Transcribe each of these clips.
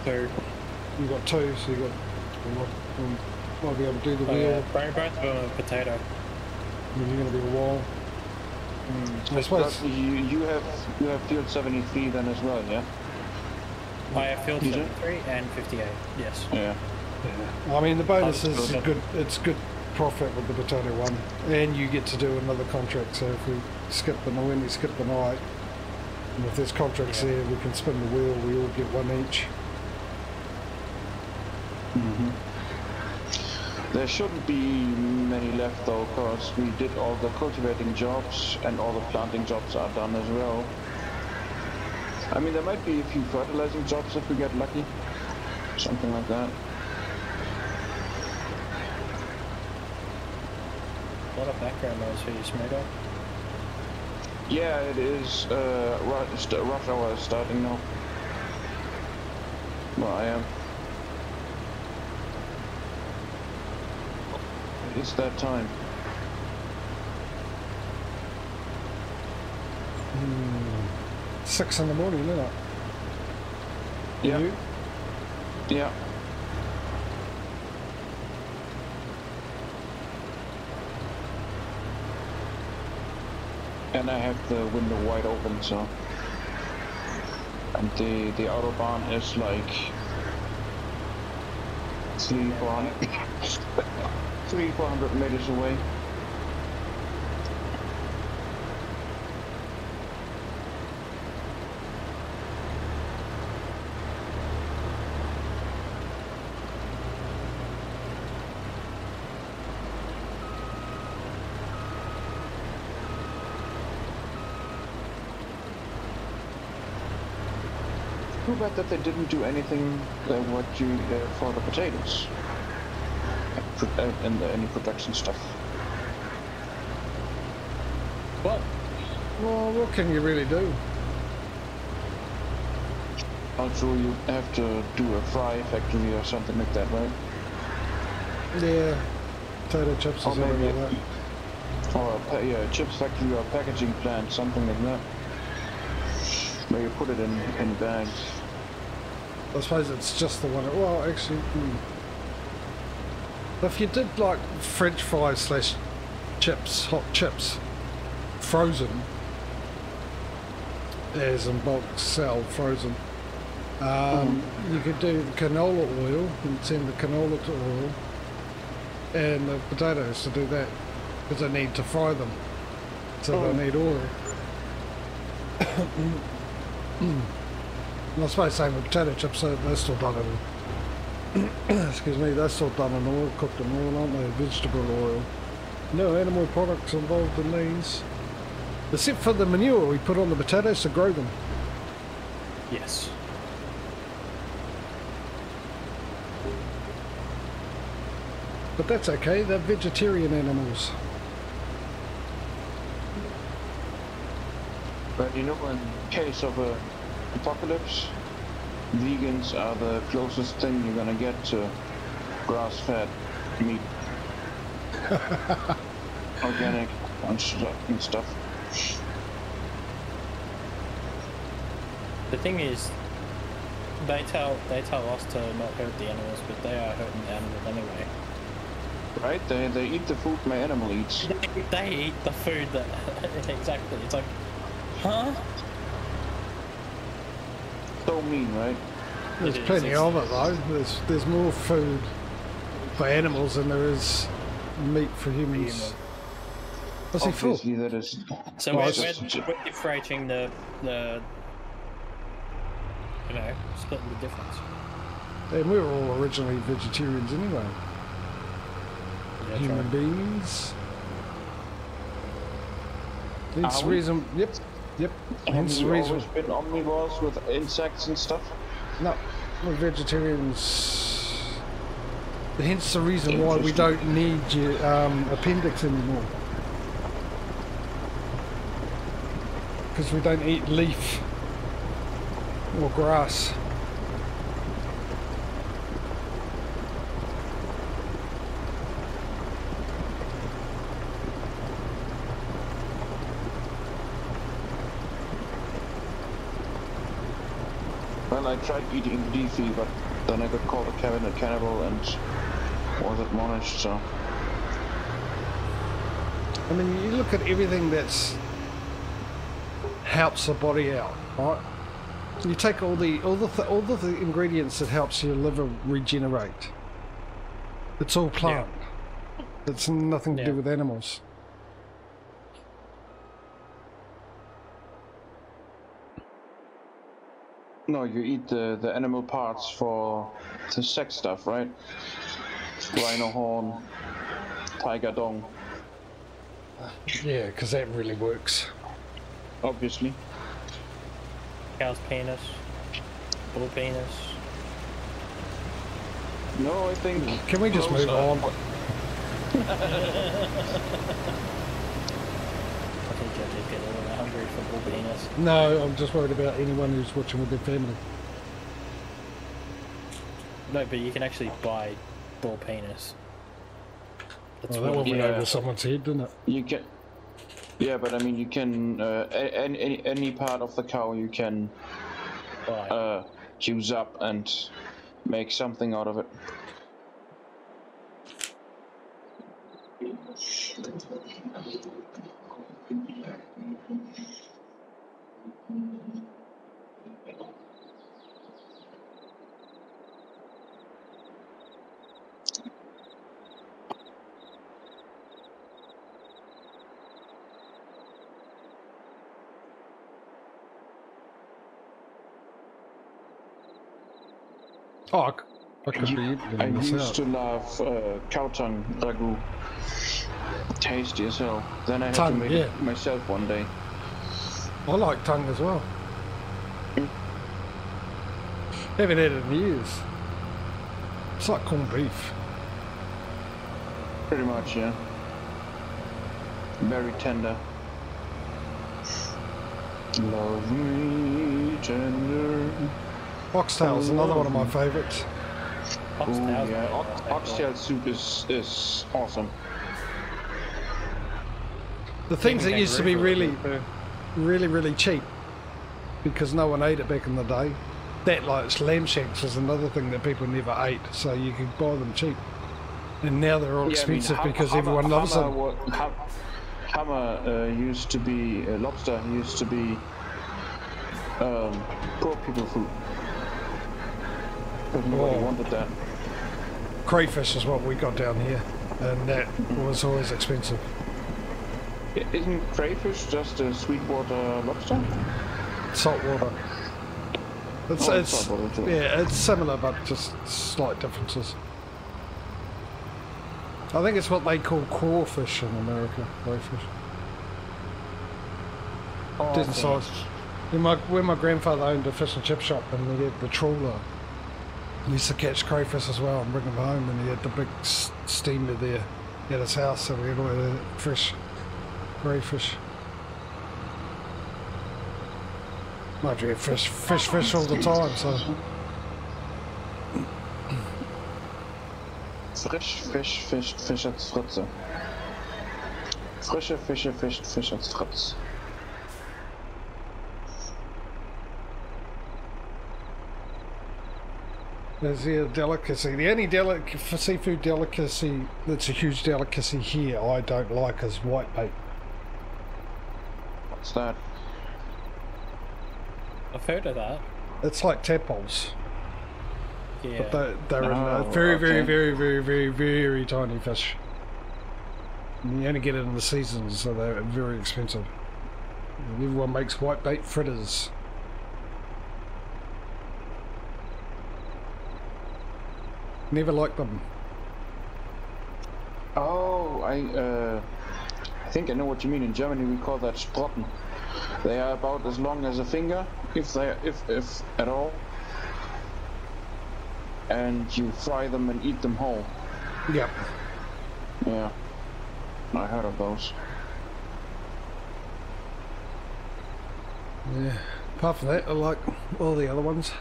Two. You got two, so you got. Might be able to do the wheel. Both of them are potato. You're going to be a while. I suppose you have field 73 then as well, yeah? I have field 73 and 58. Yes. Yeah. I mean, the bonus is good. It's good profit with the potato one, and you get to do another contract. So if we skip the night, and if there's contracts there, we can spin the wheel. We all get one each. There shouldn't be many left though, because we did all the cultivating jobs and all the planting jobs are done as well. I mean, there might be a few fertilizing jobs if we get lucky, something like that. A lot of background noise for you, Smudo. Yeah, it is. Rush hour is starting now. Well, I am. It's that time. 6 in the morning, isn't it? Yeah. You? Yeah. And I have the window wide open, so. And the autobahn is like 300-400 meters away. Too bad that they didn't do anything for the potatoes and any production stuff. What? Well, what can you really do? Also, you have to do a fry factory or something like that, right? Yeah, potato chips or something like that. Or a chips factory or packaging plant, something like that. Where you put it in bags. I suppose it's just the one. Well, actually, if you did like French fries / chips, hot chips, frozen, as in bulk sell frozen, you could do the canola oil and send the canola to oil, and the potatoes to do that because they need to fry them, so they need oil. I suppose same with potato chips, so they're still done in excuse me, they're still done in oil, cooked in oil, aren't they? Vegetable oil. No animal products involved in these. Except for the manure we put on the potatoes to grow them. Yes. But that's okay, they're vegetarian animals. But you know, in case of a apocalypse, vegans are the closest thing you're gonna get to grass-fed meat. Organic and stuff. The thing is, they tell us to not hurt the animals, but they are hurting the animals anyway. Right? They eat the food my animal eats. They eat the food that exactly. It's like, huh? So mean, right? There's plenty of it though. There's more food for animals than there is meat for humans. What's he full? That is. So we're differentiating the you know, splitting the difference. And we were all originally vegetarians anyway. Yeah, human beings. Hence the reason. Yep. Hence the reason. Always been omnivores with insects and stuff. No, we're vegetarians. Hence the reason why we don't need your appendix anymore. Because we don't eat leaf or grass. Well, I tried eating beefy, but then I got called a cabinet cannibal and was admonished, so... I mean, you look at everything that's helps the body out, right? You take all the ingredients that helps your liver regenerate. It's all plant. Yeah. It's nothing to do with animals. No, you eat the animal parts for the sex stuff, right? Rhino horn, tiger dong. Yeah, because that really works. Obviously. Cow's penis. Bull penis. No, I think... Can we just move on? I think you're just getting a little hungry for bull penis. No, I'm just worried about anyone who's watching with their family. No, but you can actually buy bull penis. That's that one went over someone's head, didn't it? You can... Yeah, but I mean, you can... any part of the cow you can... juice up and make something out of it. Oh, I could be I used to love cow tongue ragu. Tasty as hell. Then I had to make it myself one day. I like tongue as well. Haven't had it in years. It's like corned beef. Pretty much, yeah. Very tender. Love me tender. Oxtail's another one of my favourites. Oxtail soup is awesome. The things that used to be really cheap because no one ate it back in the day. That, like lamb shanks, is another thing that people never ate, so you could buy them cheap. And now they're all expensive because everyone loves them. Hammer used to be lobster used to be poor people food. But nobody wanted that. Crayfish is what we got down here, and that was always expensive. Isn't crayfish just a sweetwater lobster? Saltwater. It's saltwater too. Yeah, it's similar, but just slight differences. I think it's what they call crawfish in America. Crayfish. Decent size. When my grandfather owned a fish and chip shop, and he had the trawler. He used to catch crayfish as well and bring them home, and he had the big steamer there at his house, so we had all the fresh crayfish. Mind you, fish all the time, so... Frisch Fisch als Fritze. Frische Fische Fisch als Fritz. There's a delicacy. The only seafood delicacy that's a huge delicacy here I don't like is whitebait. What's that? I've heard of that. It's like tadpoles. Yeah. But they're very tiny fish. And you only get it in the seasons, so they're very expensive. And everyone makes whitebait fritters. Never liked them. Oh, I think I know what you mean. In Germany we call that Sprotten. They are about as long as a finger, if at all. And you fry them and eat them whole. Yep. Yeah. I heard of those. Yeah. Apart from that, I like all the other ones.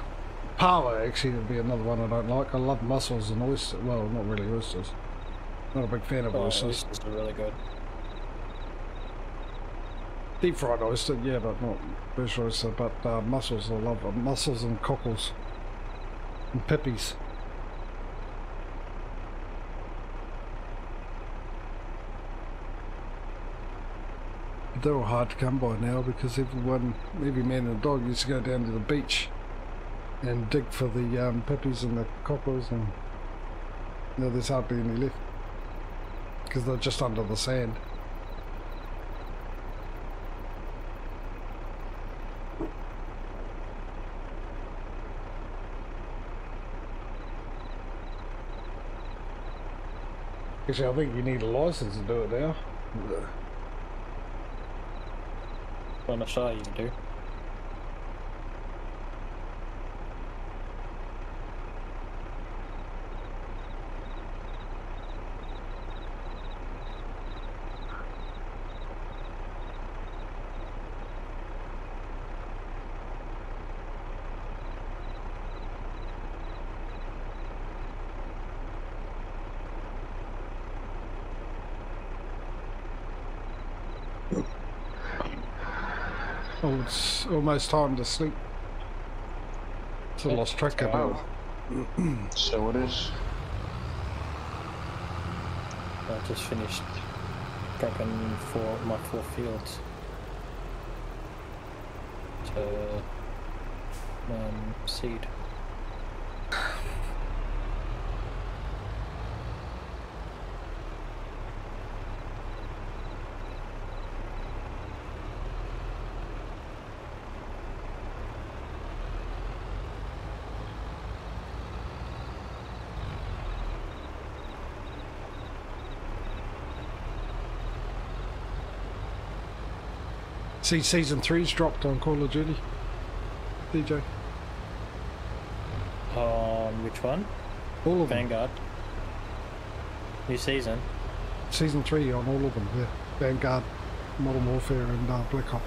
Pala actually would be another one I don't like. I love mussels and oysters. Well, not really oysters. Not a big fan of oysters. Oysters are really good. Deep fried oyster, yeah, but not fresh oyster, but mussels, I love them. Mussels and cockles. And pippies. They're all hard to come by now because every man and dog used to go down to the beach and dig for the pippies and the cockles, and now there's hardly any left because they're just under the sand. Actually, I think you need a license to do it now. On the show you do. Oh, it's almost time to sleep. So I lost track of it. So it is. I just finished prepping for my 4 fields to seed. See, Season 3's dropped on Call of Duty. DJ. Which one? All of them. Vanguard. New season. Season 3 on all of them, yeah. Vanguard, Modern Warfare and Black Ops.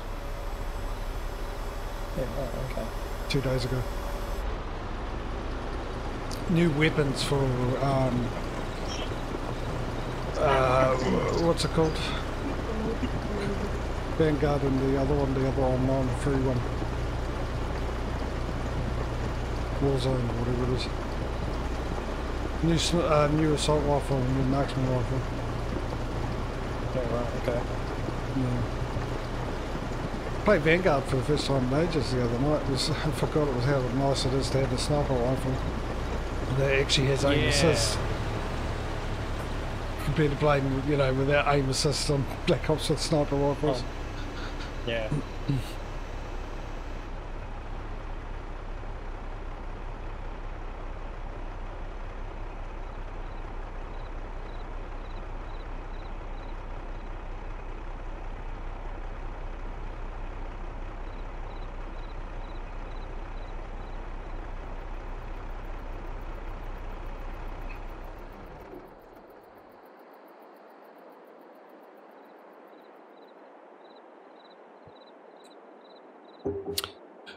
Yeah, oh, okay. 2 days ago. New weapons for, what's it called? Vanguard and the other online free one. Warzone, whatever it is. New assault rifle and new marksman rifle. Yeah, right, okay. Yeah. Played Vanguard for the first time in ages the other night. I forgot it was how nice it is to have a sniper rifle that actually has aim assist. Compared to playing, you know, without aim assist on Black Ops with sniper rifles. Oh. Yeah.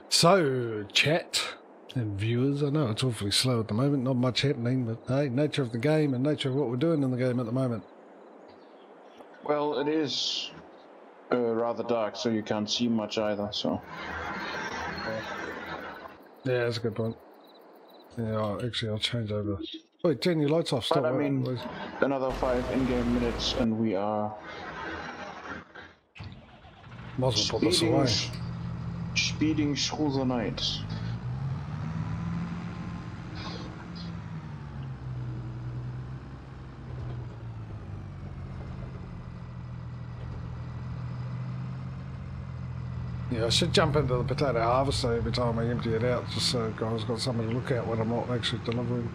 So, chat and viewers, I know it's awfully slow at the moment, not much happening, but hey, nature of the game and nature of what we're doing in the game at the moment. Well, it is rather dark, so you can't see much either, so... Yeah, that's a good point. Yeah, I'll change over. Wait, turn your lights off, stop. But I mean, another 5 in-game minutes and we are... Might as well put this away. Speeding through the night. Yeah, I should jump into the potato harvester every time I empty it out, just so guys got something to look at when I'm not actually delivering.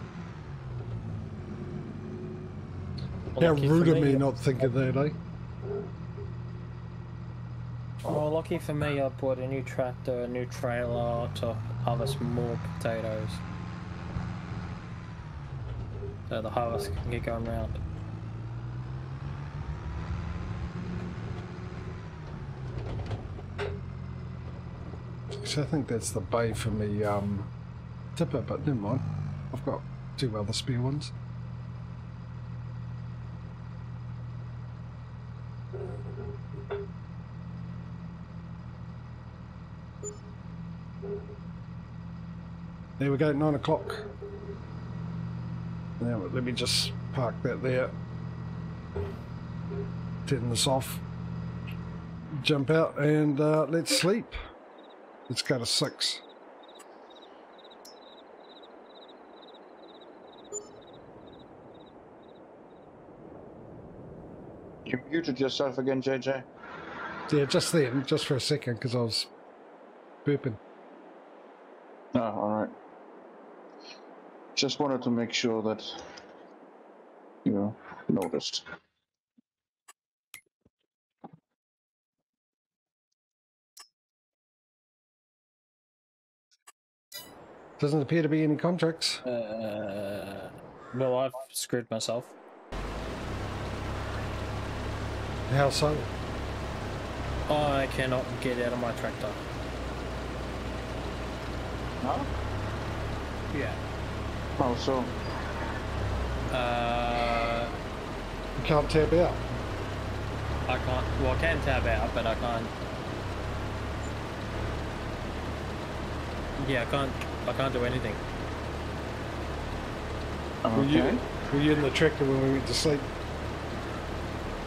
How rude of me not thinking that, eh? Well, lucky for me, I bought a new tractor, a new trailer to harvest more potatoes. So the harvest can get going round. So I think that's the bay for me tipper, but never mind. I've got 2 other spare ones. There we go, 9 o'clock. Now let me just park that there. Turn this off. Jump out and let's sleep. Let's go to 6. You muted yourself again, JJ. Yeah, just then, just for a second, because I was burping. Oh, alright. Just wanted to make sure that you noticed. Doesn't appear to be any contracts. Well, I've screwed myself. How so? I cannot get out of my tractor. Huh? Yeah. How so? You can't tab out. I can't. Well, I can tab out, but I can't. Yeah, I can't do anything. Okay. Were you in the tractor when we went to sleep?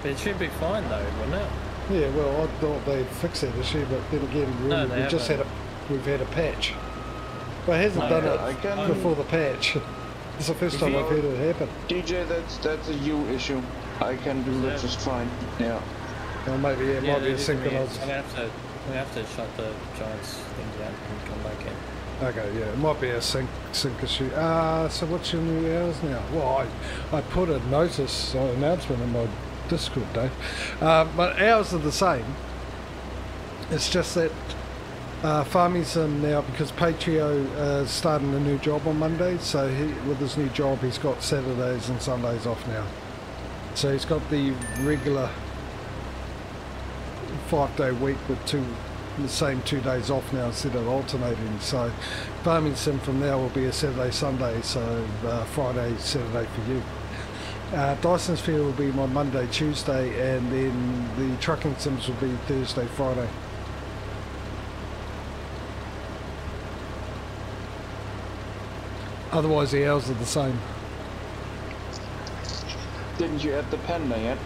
But it should be fine though, wouldn't it? Yeah, well, I thought they'd fix that issue, but then again, No, really, we've had a patch. But it hasn't done it before the patch. It's the first time I've heard it happen. DJ, that's a you issue. I can do that just fine. Yeah. Well, maybe it might be a synchronized. We have to shut the Giants thing down and come back in. Okay, yeah, it might be a sync issue. So what's your new hours now? Well, I put a notice or announcement in my Discord, Dave. But ours are the same. It's just that Farming Sim now, because Patrio is starting a new job on Monday, so with his new job he's got Saturdays and Sundays off now. So he's got the regular 5-day week with the same 2 days off now instead of alternating. So Farming Sim from now will be a Saturday, Sunday, so Friday, Saturday for you. Dyson's Field will be my Monday, Tuesday, and then the Trucking Sims will be Thursday, Friday. Otherwise the hours are the same. Didn't you add the panda yet?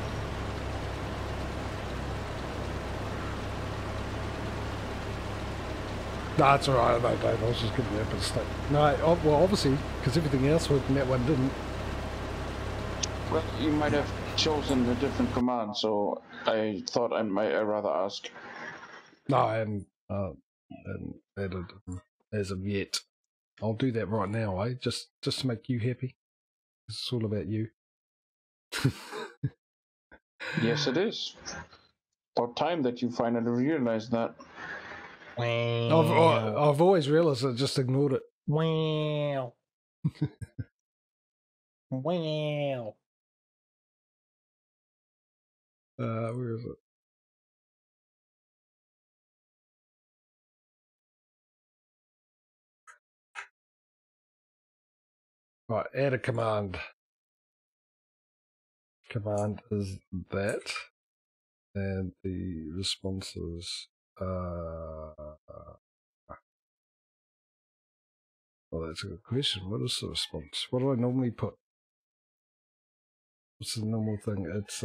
No, that's alright, no, Dave, I was just giving you a bit of state. No, well, obviously, because everything else worked and that one didn't. Well, you might have chosen a different command, so I thought I'd rather ask. No, I hadn't added as of yet. I'll do that right now, just to make you happy. It's all about you. Yes, it is. About time that you finally realized that. I've always realised I just ignored it. Wow. Wow. Where is it? Right, add a command. Command is that, and the response is well, that's a good question. What is the response? What do I normally put? What's the normal thing? It's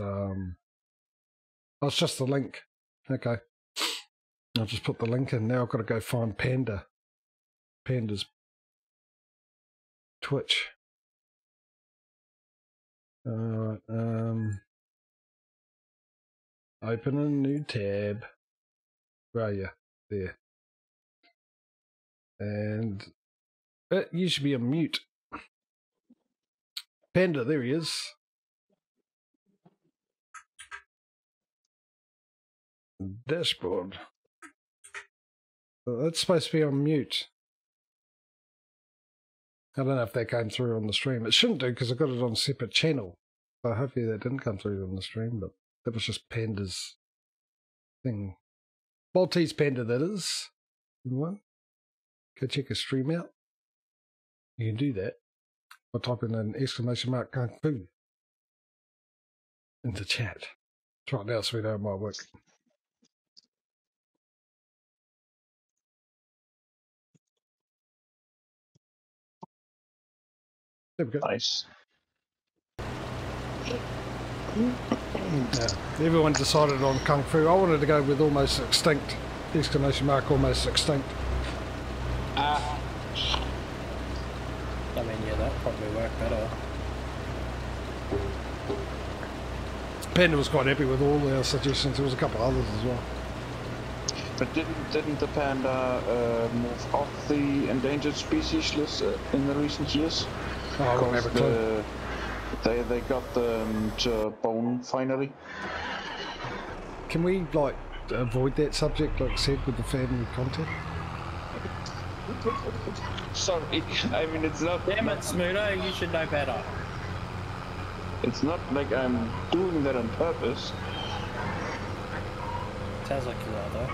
it's just the link. Okay. I'll just put the link in. Now I've got to go find Panda. Panda's Twitch. Alright, open a new tab. Where are you? There. And you should be on mute. Panda, there he is. Dashboard. Well, that's supposed to be on mute. I don't know if that came through on the stream. It shouldn't do because I got it on a separate channel. So hopefully that didn't come through on the stream, but that was just Panda's thing. Maltese Panda, that is. Anyone? Go check his stream out. You can do that by typing an exclamation mark Kung Fu into chat. Try it now so we know it might work. There we go. Nice. Yeah. Everyone decided on Kung Fu. I wanted to go with almost extinct. Exclamation mark, almost extinct. I mean, yeah, that probably work better. Panda was quite happy with all our suggestions. There was a couple others as well. But didn't the panda move off the endangered species list in the recent years? Oh, I won't have a clue. They got the bone finally. Can we like avoid that subject, like I said, with the family content? Sorry, I mean it's not. Damn it, Smudo, you should know better. It's not like I'm doing that on purpose. Sounds like you are, though.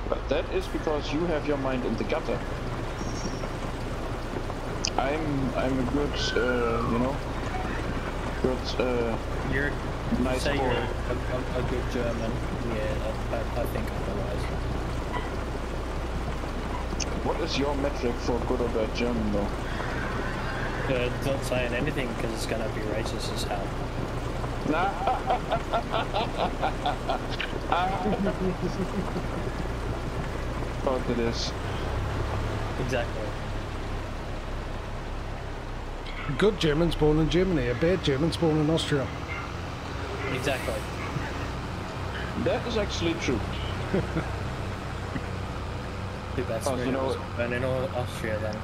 But that is because you have your mind in the gutter. I'm a good, you know, good, You're nice say boy. you're a good German. Yeah, I think otherwise. What is your metric for good or bad German, though? It's not saying anything because it's going to be racist as hell. But it is. Exactly. Good German's born in Germany, a bad German's born in Austria. Exactly. That is actually true. Too bad Oh, you know- was born in Austria then.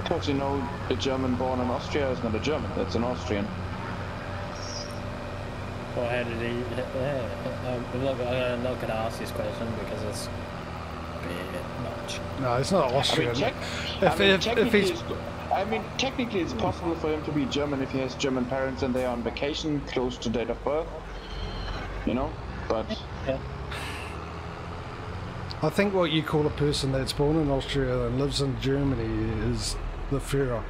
Because you know, a German born in Austria is not a German, that's an Austrian. Well, how did he... I'm not going to ask this question because it's a bit much. No, it's not Austrian. I mean, technically it's possible for him to be German if he has German parents and they are on vacation close to date of birth. You know? But... Yeah. I think what you call a person that's born in Austria and lives in Germany is the Führer.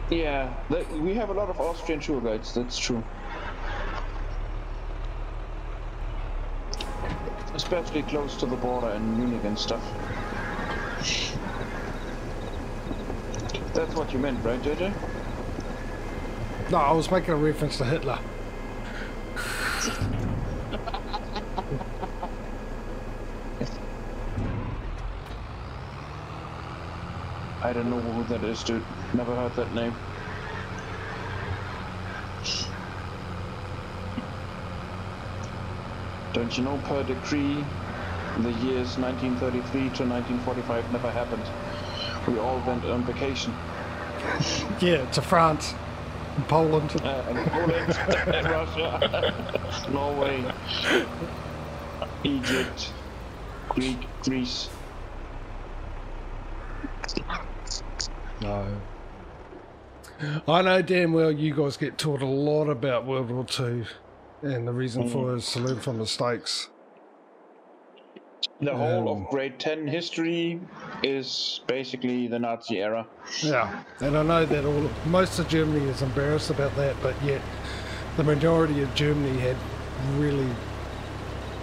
Yeah, we have a lot of Austrian tour guides, that's true. Especially close to the border in Munich and stuff. That's what you meant, right, JJ? No, I was making a reference to Hitler. I don't know who that is, dude. Never heard that name. Don't you know, per decree, the years 1933 to 1945 never happened. We all went on vacation. Yeah, to France, and Poland. And Poland, and Russia, Norway, Egypt, Greece. No. I know damn well you guys get taught a lot about World War II and the reason for it is to learn from mistakes. The whole of grade 10 history is basically the Nazi era. Yeah, and I know that most of Germany is embarrassed about that, but yet the majority of Germany had really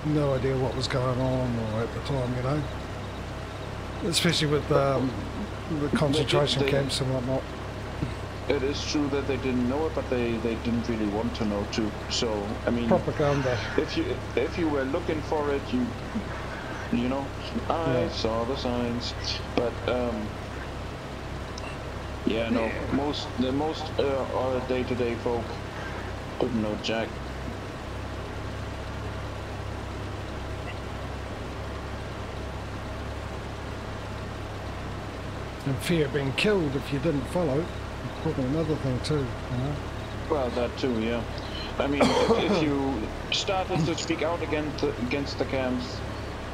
no idea what was going on or at the time, you know? Especially with the concentration camps and whatnot. It is true that they didn't know it, but they didn't really want to know too. So I mean, Propaganda. If you were looking for it, you know, I saw the signs. But yeah, no, most day-to-day folk didn't know jack. And fear of being killed if you didn't follow. Probably another thing too, you know. Well, that too, yeah. I mean, if you started to speak out against the camps,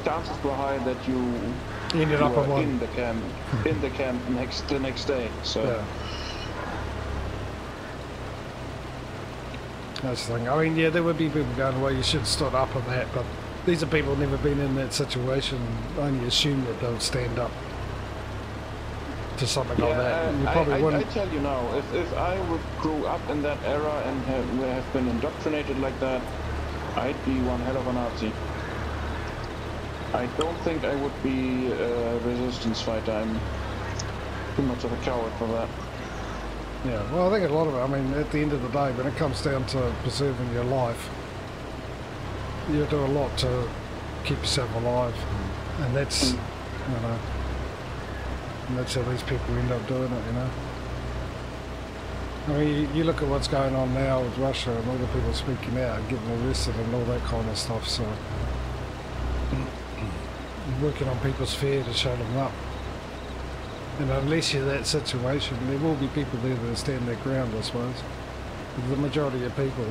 chances were high that you Ended up were in in the camp the next day. So yeah. That's the thing. I mean, yeah, there would be people going, well, you should have stood up on that, but these are people who've never been in that situation, only assume that they'll stand up to something like that. You probably wouldn't. I tell you now, if I would grow up in that era and have been indoctrinated like that, I'd be one hell of a Nazi. I don't think I would be a resistance fighter. I'm too much of a coward for that. Yeah, well, I think a lot of it, I mean, at the end of the day, when it comes down to preserving your life, you do a lot to keep yourself alive, and that's, you know, and that's how these people end up doing it, you know. I mean, you look at what's going on now with Russia and all the people speaking out and getting arrested and all that kind of stuff, so working on people's fear to shut them up. And unless you're that situation, there will be people there that stand their ground, I suppose. The majority of people.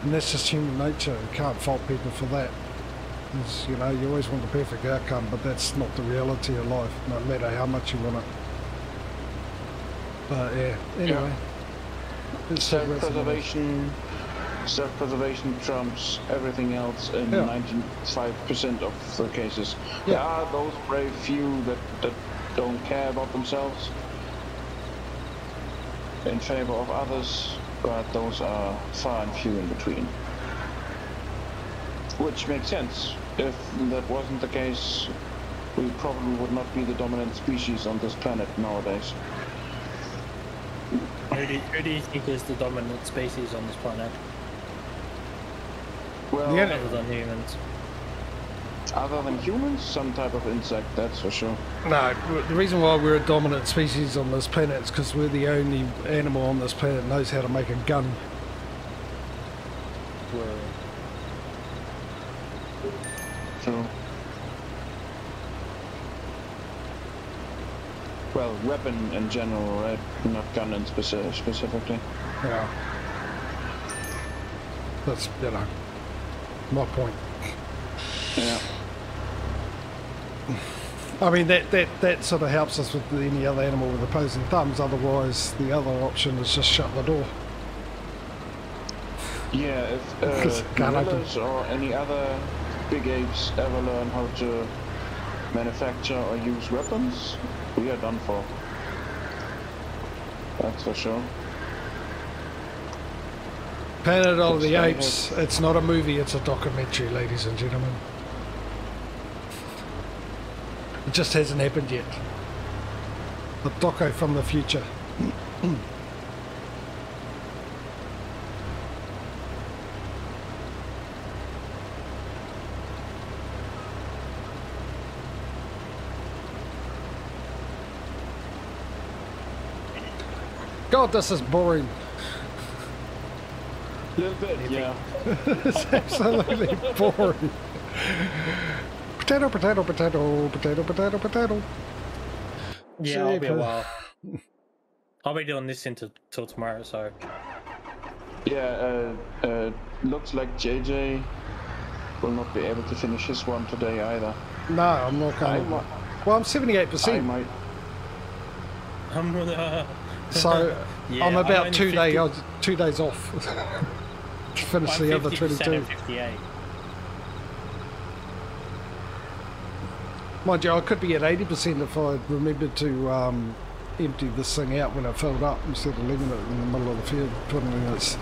And that's just human nature. You can't fault people for that. It's, you know, you always want the perfect outcome, but that's not the reality of life, no matter how much you want it. But yeah, anyway. Yeah. Self-preservation trumps everything else in 95% of the cases. Yeah. There are those brave few that don't care about themselves in favor of others, but those are far and few in between. Which makes sense. If that wasn't the case, we probably would not be the dominant species on this planet nowadays. Who do you think is the dominant species on this planet? Well, Yeah. Other than humans. other than humans, some type of insect, that's for sure. No, the reason why we're a dominant species on this planet is because we're the only animal on this planet that knows how to make a gun. True. Well, weapon in general, right? Not gun in specifically. Yeah. That's, you know, my point. Yeah. I mean, that sort of helps us with any other animal with opposing thumbs, otherwise the other option is just shut the door. Yeah, if gorillas or any other big apes ever learn how to manufacture or use weapons, we are done for. That's for sure. Planet of the Apes, it's not a movie, it's a documentary, ladies and gentlemen. It just hasn't happened yet. A doco from the future. God, this is boring. A little bit, yeah. It's absolutely boring. Potato, potato, potato, potato, potato, potato. Yeah, I'll be a while. I'll be doing this till tomorrow, so. Yeah, looks like JJ will not be able to finish his one today either. No, I'm not going. Well, I'm 78%. I might. So yeah, I'm about 2 days off to finish the other 22. 58. Mind you, I could be at 80% if I remembered to empty this thing out when it filled up instead of leaving it in the middle of the field, putting in its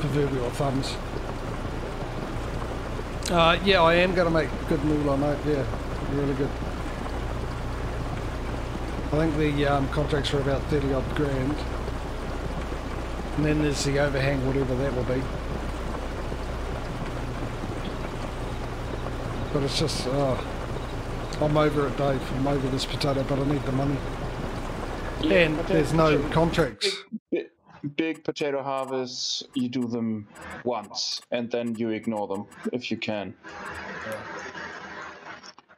proverbial thumbs. Yeah, I am going to make good moolah on it, yeah, really good. I think the contracts are about 30 odd grand. And then there's the overhang, whatever that will be. But it's just, I'm over it, Dave. I'm over this potato, but I need the money. Yeah, and there's no contracts. Big potato harvests, you do them once, and then you ignore them, if you can. Yeah.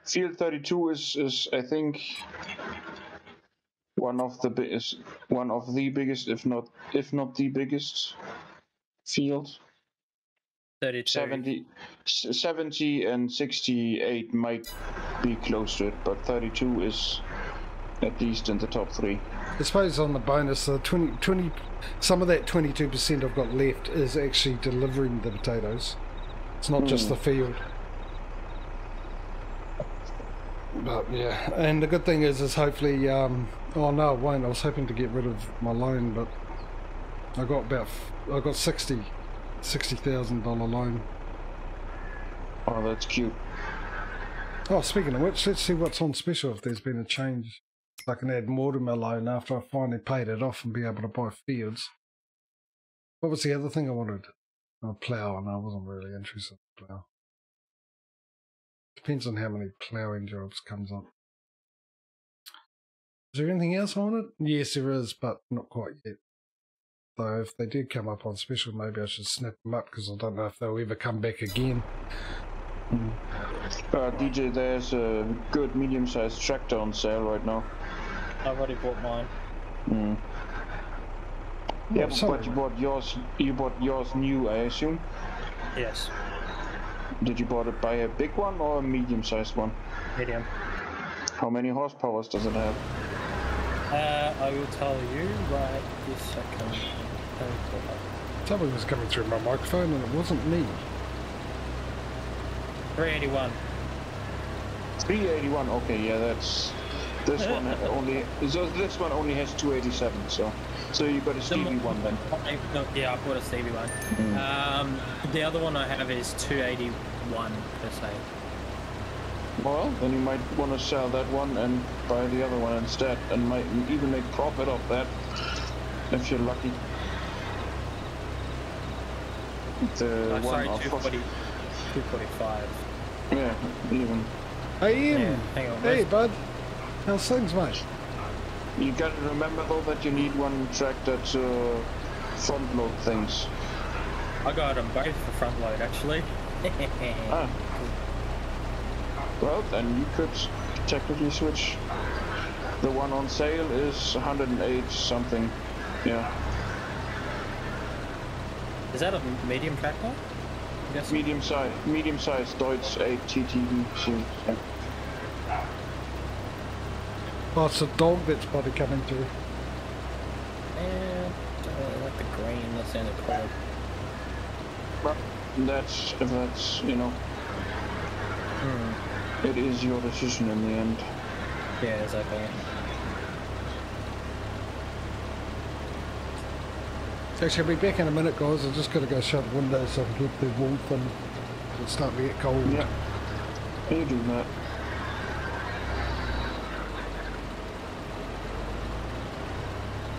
Field 32 is I think, one of the biggest, if not the biggest field. 32. 70 and 68 might be close to it, but 32 is at least in the top 3. I suppose on the bonus, the 20, some of that 22% I've got left is actually delivering the potatoes. It's not just the field. But yeah, and the good thing is hopefully, oh no, it won't. I was hoping to get rid of my loan, but I got $60,000 loan. Oh, that's cute. Oh, speaking of which, let's see what's on special if there's been a change. I can add more to my loan after I finally paid it off and be able to buy fields. What was the other thing I wanted? A plough, and I wasn't really interested in plough. Depends on how many ploughing jobs comes up. Is there anything else I wanted? Yes, there is, but not quite yet. So if they do come up on special, maybe I should snap them up because I don't know if they'll ever come back again. DJ, there's a good medium-sized tractor on sale right now. I've already bought mine. Yeah, but you bought yours. You bought yours new, I assume. Yes. Did you buy a big one or a medium-sized one? Medium. How many horsepowers does it have? I will tell you right this second. Something was coming through my microphone and it wasn't me. 381. 381. Okay, yeah, that's this one only. So this one only has 287. So you got a Stevie one then. Yeah, I bought a Stevie one. The other one I have is 281 per se. Well, then you might want to sell that one and buy the other one instead, and might even make profit off that if you're lucky. The sorry, one 245. Yeah, even. Hey Ian! Yeah, hang on, hey bud! How's things, mate? You gotta remember though that you need one tractor to front load things. I got them both for front load actually. Ah. Well, then you could technically switch. The one on sale is 108 something. Yeah. Is that a medium tractor? Medium size Deutz 8 TTV series. Yeah. Oh, it's a dog that's body coming through. And like the green that's in the crowd. Well, that's you know. It is your decision in the end. Yeah, exactly. Actually, I'll be back in a minute, guys. I've just got to go shut the window so I can get the warmth and it's starting to get cold. Yeah, you do that.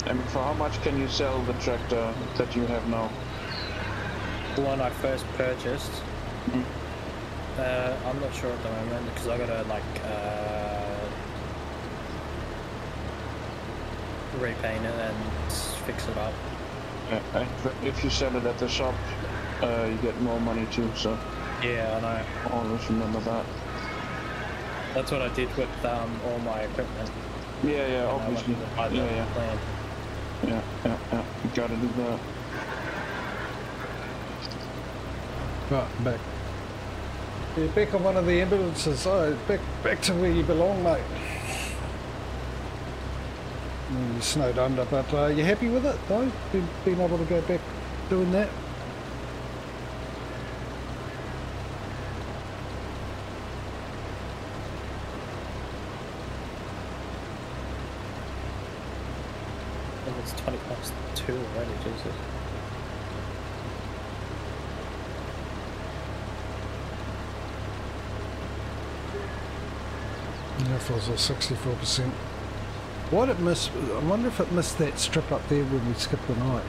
And for how much can you sell the tractor that you have now? The one I first purchased. I'm not sure at the moment because I gotta like repaint it and fix it up. Yeah, if you sell it at the shop, you get more money too. So yeah, I know. Always remember that. That's what I did with all my equipment. Yeah, obviously. Yeah. You gotta do that. Right, back. You're back on one of the ambulances. Oh, back to where you belong, mate. You snowed under, but you happy with it, though? Being able to go back doing that? And it's 2 already, Jesus. Yeah, it was 64%. Why did it miss? I wonder if it missed that strip up there when we skipped the night.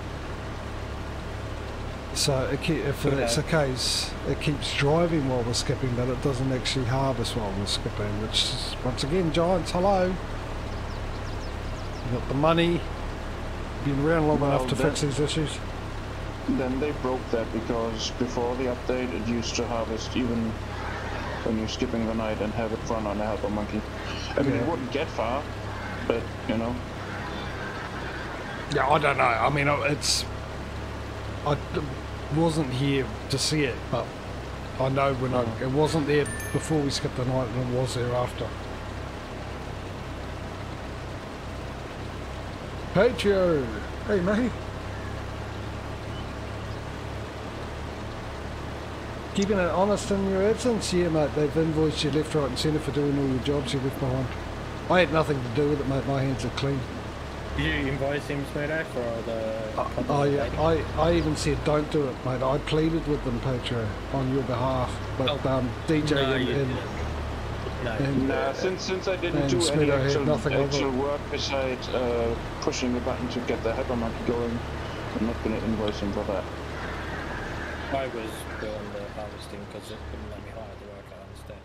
So if that's the case, it keeps driving while we're skipping, but it doesn't actually harvest while we're skipping, which is, once again, Giants, hello. You got the money, been around long enough to fix these issues. Then they broke that because before the update it used to harvest even when you're skipping the night and have it run on a helper monkey. I mean, it wouldn't get far, but you know. Yeah, I don't know. I mean, I wasn't here to see it, but I know when it wasn't there before we skipped the night, and it was there after. Patrio, hey mate. Keeping it honest in your absence? Yeah, mate, they've invoiced you left, right and centre for doing all your jobs you left behind. I had nothing to do with it, mate, my hands are clean. Did you invoice him, Smudo, for the... Oh yeah, I even said don't do it, mate. I pleaded with them, Patrio, on your behalf, but DJ no, since I didn't do any actual work besides pushing the button to get the header monkey going, I'm not going to invoice him for that. I was doing the harvesting because it wouldn't let me hire the worker, I understand.